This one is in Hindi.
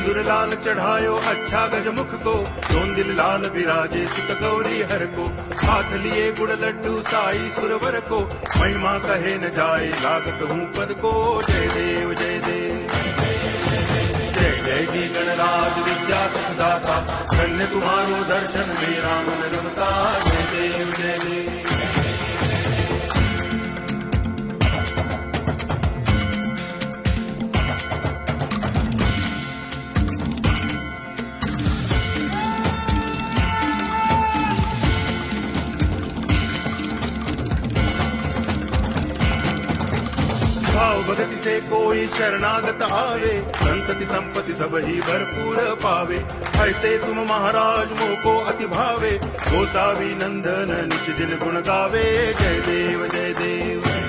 सिंदूर लाल चढ़ायो अच्छा गजमुख को, दोन दिल लाल विराजे सुत गौरी हर को, हाथ लिए गुड़ लड्डू साई सुरवर को, महिमा कहे न जाए लागत हूँ पद को। जय देव जय देव जय जय जी गणराज विद्या सुखदाता, धन्य तुम्हारो दर्शन मेरा मन रमता। जय देव जय देव भाव भगति से कोई शरणागत आवे, संतति संपत्ति सब ही भरपूर पावे। ऐसे तुम महाराज मोको अति भावे, गोसावी नंदन निज दिन गुण गावे। जय देव जय देव